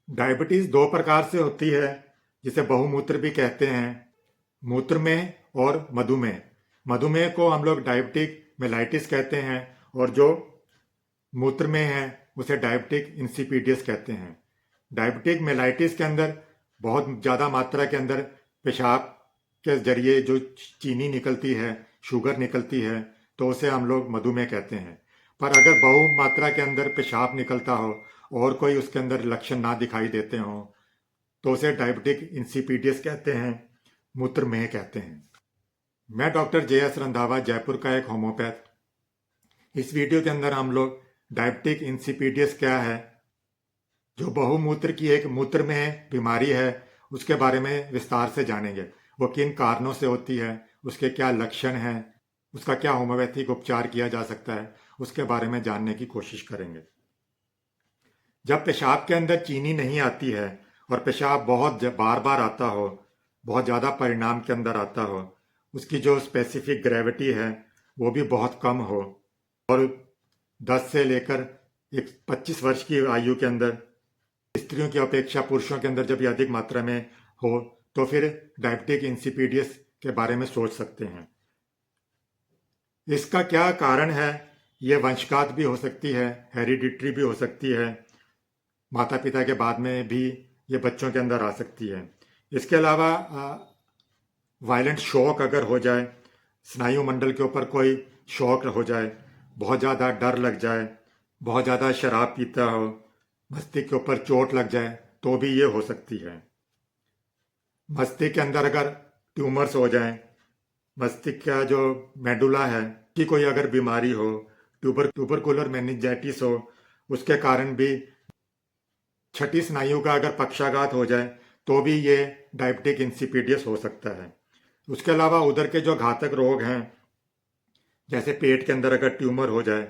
Diabetes दो प्रकार से होती है, जिसे बहुमूत्र भी कहते हैं। मूत्रमेह और मधुमेह। मधुमेह को हम लोग डायबिटिक मेलाइटिस कहते हैं और जो मूत्रमेह है उसे डायबिटिक इंसिपिडियस कहते हैं। डायबिटिक मेलाइटिस के अंदर बहुत ज़्यादा मात्रा के अंदर पेशाब के जरिए जो चीनी निकलती है, शुगर निकलती है, तो उसे हम लोग मधुमेह कहते हैं। पर अगर बहु मात्रा के अंदर पेशाब निकलता हो और कोई उसके अंदर लक्षण ना दिखाई देते हों तो उसे डायबिटिक इंसिपिडियस कहते हैं, मूत्रमेह कहते हैं। मैं डॉक्टर जे.एस. रंधावा, जयपुर का एक होम्योपैथ। इस वीडियो के अंदर हम लोग डायबिटिक इंसिपिडियस क्या है, जो बहुमूत्र की एक मूत्रमेह बीमारी है, उसके बारे में विस्तार से जानेंगे। वो किन कारणों से होती है, उसके क्या लक्षण हैं, उसका क्या होम्योपैथिक उपचार किया जा सकता है, उसके बारे में जानने की कोशिश करेंगे। जब पेशाब के अंदर चीनी नहीं आती है और पेशाब बहुत बार बार आता हो, बहुत ज़्यादा परिणाम के अंदर आता हो, उसकी जो स्पेसिफिक ग्रेविटी है वो भी बहुत कम हो और 10 से लेकर 25 वर्ष की आयु के अंदर स्त्रियों की अपेक्षा पुरुषों के अंदर जब ये अधिक मात्रा में हो तो फिर डायबिटिक इंसिपिडियस के बारे में सोच सकते हैं। इसका क्या कारण है? ये वंशगत भी हो सकती है, हेरिडिटरी भी हो सकती है, माता पिता के बाद में भी ये बच्चों के अंदर आ सकती है। इसके अलावा वायलेंट शॉक अगर हो जाए, स्नायु मंडल के ऊपर कोई शॉक हो जाए, बहुत ज़्यादा डर लग जाए, बहुत ज़्यादा शराब पीता हो, मस्तिष्क के ऊपर चोट लग जाए, तो भी ये हो सकती है। मस्तिष्क के अंदर अगर ट्यूमर्स हो जाएं, मस्तिष्क का जो मेडुला है कि कोई अगर बीमारी हो, ट्यूबरकुलर मेनिंजाइटिस हो, उसके कारण भी छठी स्नायु का अगर पक्षाघात हो जाए तो भी ये डायबिटिक इंसिपिडियस हो सकता है। उसके अलावा उधर के जो घातक रोग हैं, जैसे पेट के अंदर अगर ट्यूमर हो जाए,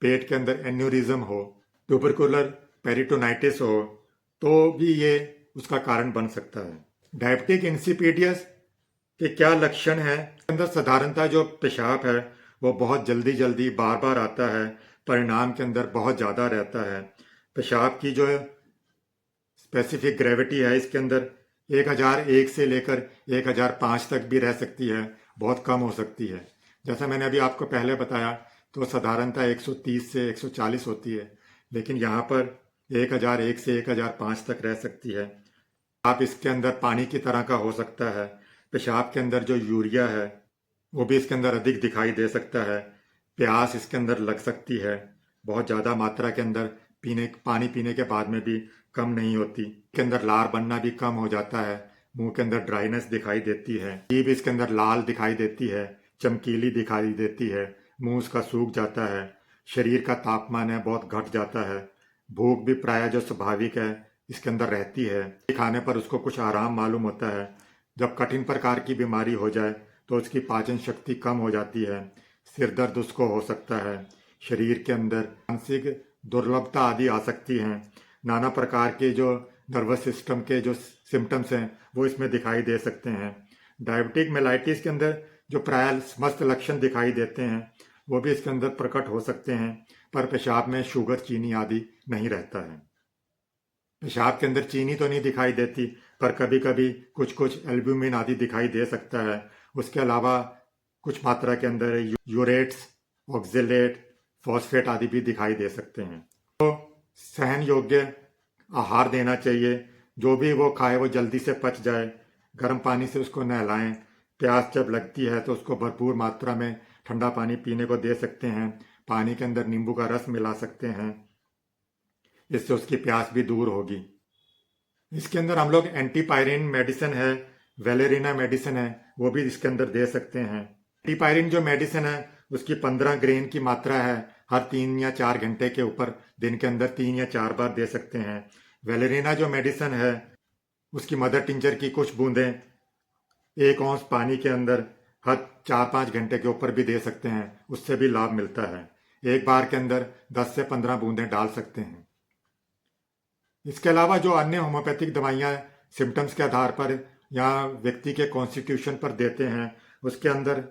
पेट के अंदर एन्यूरिज्म हो, ट्यूबरकुलर पेरिटोनाइटिस हो, तो भी ये उसका कारण बन सकता है। डायबिटिक इंसिपिडियस के क्या लक्षण हैं? अंदर साधारणतः जो पेशाब है वो बहुत जल्दी जल्दी बार बार आता है, परिणाम के अंदर बहुत ज़्यादा रहता है। पेशाब की जो स्पेसिफिक ग्रेविटी है इसके अंदर 1001 से लेकर 1005 तक भी रह सकती है, बहुत कम हो सकती है। जैसा मैंने अभी आपको पहले बताया तो साधारणतः 130 से 140 होती है, लेकिन यहाँ पर 1001 से 1005 तक रह सकती है। आप इसके अंदर पानी की तरह का हो सकता है। पेशाब के अंदर जो यूरिया है वो भी इसके अंदर अधिक दिखाई दे सकता है। प्यास इसके अंदर लग सकती है, बहुत ज़्यादा मात्रा के अंदर पानी पीने के बाद में भी कम नहीं होती। के अंदर लार बनना भी कम हो जाता है, मुंह के अंदर ड्राइनेस दिखाई देती है, जीभ इसके अंदर लाल दिखाई देती है, चमकीली दिखाई देती है, मुंह उसका सूख जाता है, शरीर का तापमान है बहुत घट जाता है, भूख भी प्राय जो स्वाभाविक है इसके अंदर रहती है, खाने पर उसको कुछ आराम मालूम होता है। जब कठिन प्रकार की बीमारी हो जाए तो उसकी पाचन शक्ति कम हो जाती है, सिर दर्द उसको हो सकता है, शरीर के अंदर मानसिक दुर्बलता आदि आ सकती हैं। नाना प्रकार के जो नर्वस सिस्टम के जो सिम्टम्स हैं वो इसमें दिखाई दे सकते हैं। डायबिटिक मेलाइटिस के अंदर जो प्राय समस्त लक्षण दिखाई देते हैं वो भी इसके अंदर प्रकट हो सकते हैं, पर पेशाब में शुगर, चीनी आदि नहीं रहता है। पेशाब के अंदर चीनी तो नहीं दिखाई देती, पर कभी कभी कुछ कुछ एल्ब्यूमिन आदि दिखाई दे सकता है। उसके अलावा कुछ मात्रा के अंदर यूरेट्स, ऑक्जेलेट, फॉस्फेट आदि भी दिखाई दे सकते हैं। तो सहन योग्य आहार देना चाहिए, जो भी वो खाए वो जल्दी से पच जाए, गर्म पानी से उसको नहलाएं। प्यास जब लगती है तो उसको भरपूर मात्रा में ठंडा पानी पीने को दे सकते हैं, पानी के अंदर नींबू का रस मिला सकते हैं, इससे उसकी प्यास भी दूर होगी। इसके अंदर हम लोग एंटीपायरिन मेडिसिन है, वेलेरिना मेडिसिन है, वो भी इसके अंदर दे सकते हैं। एंटीपायरिन जो मेडिसिन है उसकी 15 ग्रेन की मात्रा है, हर 3 या 4 घंटे के ऊपर दिन के अंदर 3 या 4 बार दे सकते हैं। वेलेरिना जो मेडिसिन है उसकी मदर टिंचर की कुछ बूंदें 1 औंस पानी के अंदर हर 4-5 घंटे के ऊपर भी दे सकते हैं, उससे भी लाभ मिलता है। एक बार के अंदर 10 से 15 बूंदें डाल सकते हैं। इसके अलावा जो अन्य होम्योपैथिक दवाइयाँ सिम्टम्स के आधार पर या व्यक्ति के कॉन्स्टिट्यूशन पर देते हैं, उसके अंदर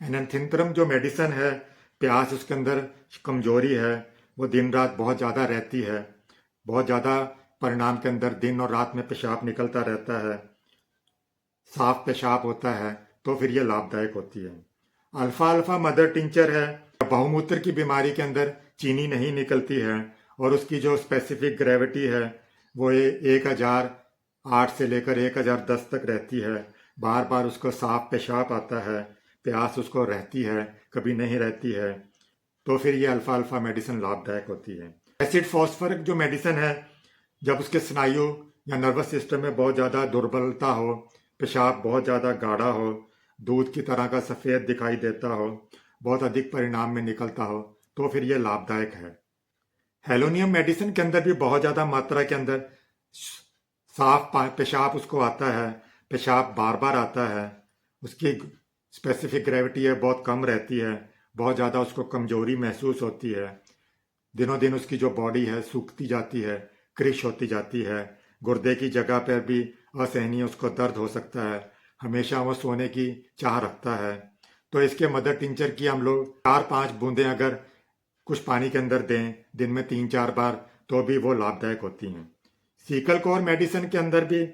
एनेंथिंत्रम जो मेडिसिन है, प्यास उसके अंदर कमजोरी है, वो दिन रात बहुत ज़्यादा रहती है, बहुत ज़्यादा परिणाम के अंदर दिन और रात में पेशाब निकलता रहता है, साफ पेशाब होता है, तो फिर ये लाभदायक होती है। अल्फा अल्फा मदर टिंचर है, बहुमूत्र की बीमारी के अंदर चीनी नहीं निकलती है और उसकी जो स्पेसिफिक ग्रेविटी है वो 1008 से लेकर 1010 तक रहती है। बार बार उसको साफ पेशाब आता है, प्यास उसको रहती है, कभी नहीं रहती है, तो फिर ये अल्फा अल्फा मेडिसिन लाभदायक होती है। एसिड फॉस्फोरिक जो मेडिसिन है, जब उसके स्नायु या नर्वस सिस्टम में बहुत ज़्यादा दुर्बलता हो, पेशाब बहुत ज़्यादा गाढ़ा हो, दूध की तरह का सफ़ेद दिखाई देता हो, बहुत अधिक परिणाम में निकलता हो, तो फिर ये लाभदायक है। हेलोनियम मेडिसिन के अंदर भी बहुत ज़्यादा मात्रा के अंदर साफ पेशाब उसको आता है, पेशाब बार बार आता है, उसकी स्पेसिफिक ग्रेविटी है बहुत कम रहती है, बहुत ज़्यादा उसको कमजोरी महसूस होती है, दिनों दिन उसकी जो बॉडी है सूखती जाती है, क्रिश होती जाती है, गुर्दे की जगह पर भी असहनीय उसको दर्द हो सकता है, हमेशा वो सोने की चाह रखता है। तो इसके मदर टिंचर की हम लोग 4-5 बूंदें अगर कुछ पानी के अंदर दें दिन में 3-4 बार, तो भी वो लाभदायक होती हैं। सीकल कोर मेडिसिन के अंदर भी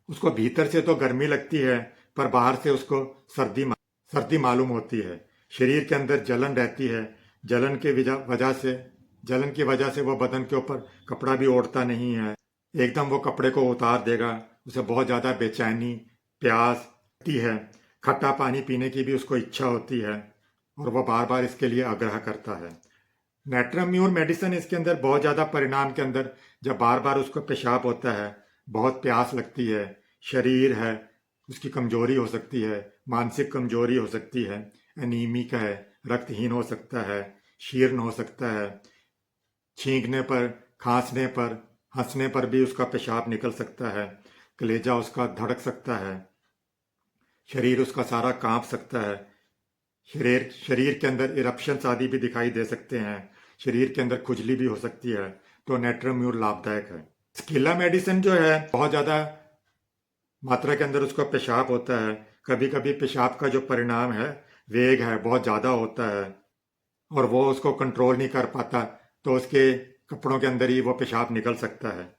उसको भीतर से तो गर्मी लगती है, पर बाहर से उसको सर्दी मालूम होती है, शरीर के अंदर जलन रहती है, जलन की वजह से वो बदन के ऊपर कपड़ा भी ओढ़ता नहीं है, एकदम वो कपड़े को उतार देगा, उसे बहुत ज़्यादा बेचैनी, प्यास होती है, खट्टा पानी पीने की भी उसको इच्छा होती है और वो बार बार इसके लिए आग्रह करता है। नेट्रम्यूर मेडिसिन इसके अंदर बहुत ज़्यादा परिणाम के अंदर जब बार बार उसको पेशाब होता है, बहुत प्यास लगती है, शरीर है उसकी कमजोरी हो सकती है, मानसिक कमजोरी हो सकती है, एनीमिक है, रक्तहीन हो सकता है, शीर्ण हो सकता है, छींकने पर, खांसने पर, हंसने पर भी उसका पेशाब निकल सकता है, कलेजा उसका धड़क सकता है, शरीर उसका सारा कांप सकता है, शरीर के अंदर इरप्शंस आदि भी दिखाई दे सकते हैं, शरीर के अंदर खुजली भी हो सकती है, तो नेट्रम्यूर लाभदायक है। स्किला मेडिसिन जो है बहुत ज़्यादा मात्रा के अंदर उसका पेशाब होता है, कभी कभी पेशाब का जो परिणाम है वेग है बहुत ज़्यादा होता है और वो उसको कंट्रोल नहीं कर पाता, तो उसके कपड़ों के अंदर ही वो पेशाब निकल सकता है।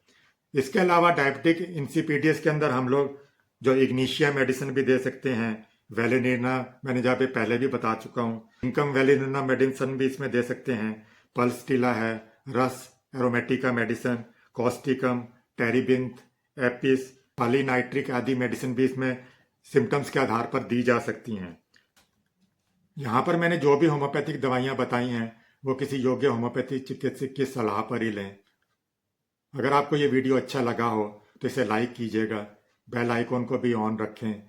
इसके अलावा डायबिटिक इंसिपीडियस के अंदर हम लोग जो इग्नीशिया मेडिसिन भी दे सकते हैं, वेलेनिना मैंने जहाँ पे पहले भी बता चुका हूँ, इनकम वेलेनिना मेडिसिन भी इसमें दे सकते हैं, पल्सटिला है, रस एरोमेटिका मेडिसिन, कॉस्टिकम, टेरिबिंथ, एपिस, पॉलीनाइट्रिक आदि मेडिसिन भी इसमें सिम्टम्स के आधार पर दी जा सकती हैं। यहाँ पर मैंने जो भी होम्योपैथिक दवाइयाँ बताई हैं वो किसी योग्य होम्योपैथिक चिकित्सक की सलाह पर ही लें। अगर आपको ये वीडियो अच्छा लगा हो तो इसे लाइक कीजिएगा, बेल आइकॉन को भी ऑन रखें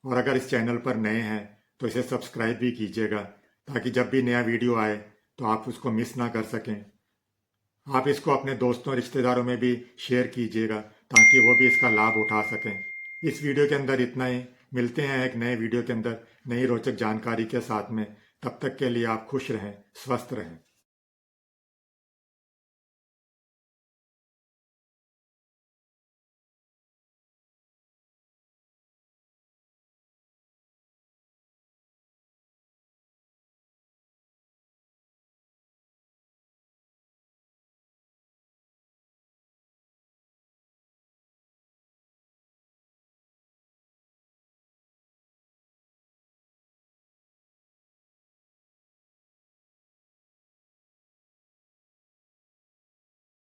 और अगर इस चैनल पर नए हैं तो इसे सब्सक्राइब भी कीजिएगा, ताकि जब भी नया वीडियो आए तो आप उसको मिस ना कर सकें। आप इसको अपने दोस्तों रिश्तेदारों में भी शेयर कीजिएगा ताकि वो भी इसका लाभ उठा सकें। इस वीडियो के अंदर इतना ही, मिलते हैं एक नए वीडियो के अंदर नई रोचक जानकारी के साथ में। तब तक के लिए आप खुश रहें, स्वस्थ रहें।